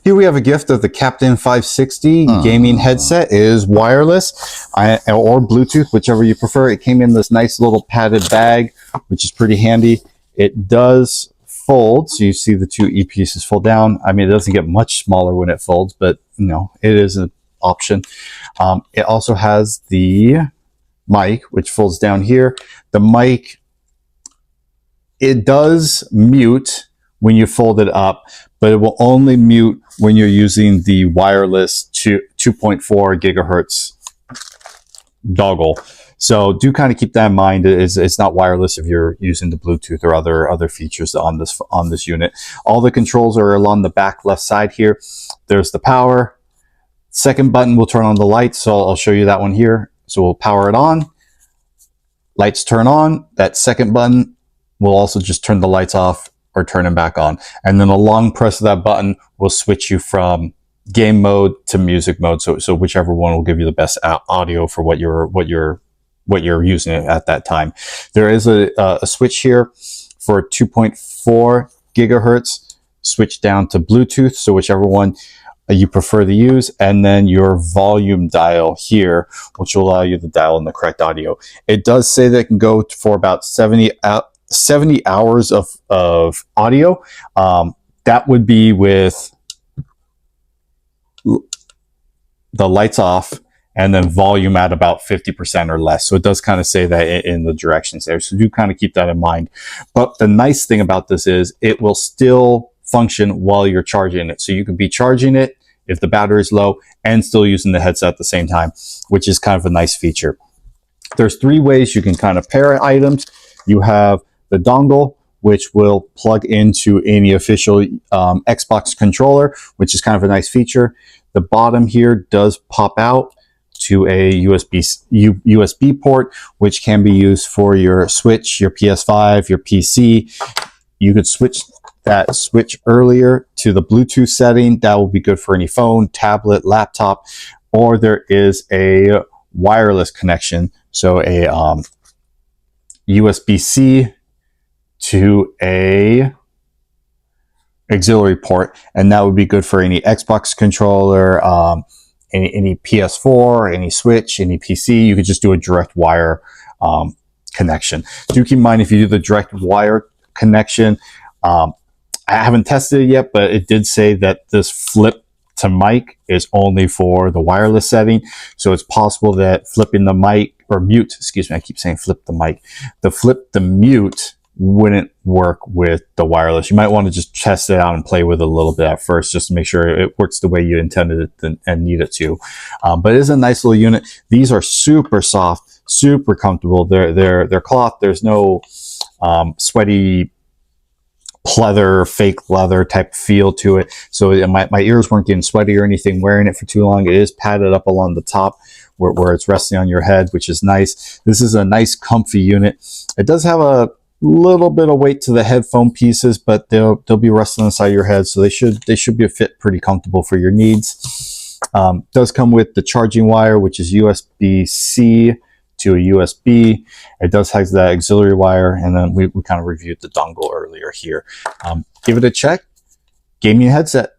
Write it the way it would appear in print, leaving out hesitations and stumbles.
Here we have a gift of the Captain 560 gaming headset. It is wireless or Bluetooth, whichever you prefer. It came in this nice little padded bag, which is pretty handy. It does fold, so you see the two E-pieces fold down. I mean, it doesn't get much smaller when it folds, but you know, it is an option. It also has the mic, which folds down here. The mic, it does mute when you fold it up, but it will only mute when you're using the wireless 2.4 gigahertz Dongle. So do kind of keep that in mind. It's not wireless if you're using the Bluetooth or other features on this unit. All the controls are along the back left side here. There's the power. Second button will turn on the lights, so I'll show you that one here. So we'll power it on. Lights turn on. That second button will also just turn the lights off or turn them back on. And then a long press of that button will switch you from game mode to music mode. So whichever one will give you the best audio for what you're using it at that time. There is a switch here for 2.4 gigahertz, switch down to Bluetooth. So whichever one you prefer to use, and then your volume dial here, which will allow you to dial in the correct audio. It does say that it can go for about 70 hours of audio. That would be with the lights off and then volume at about 50% or less. So it does kind of say that in the directions there. So do kind of keep that in mind. But the nice thing about this is it will still function while you're charging it. So you could be charging it if the battery is low and still using the headset at the same time, which is kind of a nice feature. There's three ways you can kind of pair items. You have the dongle, which will plug into any official Xbox controller, which is kind of a nice feature. The bottom here does pop out to a USB port, which can be used for your Switch, your PS5, your PC. You could switch earlier to the Bluetooth setting. That will be good for any phone, tablet, laptop, or there is a wireless connection. So a USB-C to a auxiliary port, and that would be good for any Xbox controller, any PS4, any Switch, any PC. You could just do a direct wire connection. Do keep in mind, if you do the direct wire connection, I haven't tested it yet, but it did say that this flip to mic is only for the wireless setting. So it's possible that flipping the mic or mute, excuse me, I keep saying flip the mic, the mute wouldn't work with the wireless. You might want to just test it out and play with it a little bit at first, just to make sure it works the way you intended it and need it to. But it is a nice little unit. These are super soft, super comfortable. They're cloth. There's no sweaty pleather, fake leather type feel to it. So my ears weren't getting sweaty or anything wearing it for too long. It is padded up along the top where it's resting on your head, which is nice. This is a nice comfy unit. It does have a little bit of weight to the headphone pieces, but they'll be resting inside your head, so they should be a fit pretty comfortable for your needs. Does come with the charging wire, which is USB-C to a USB. It does have that auxiliary wire, and then we kind of reviewed the dongle earlier here. Give it a check. Gaming headset.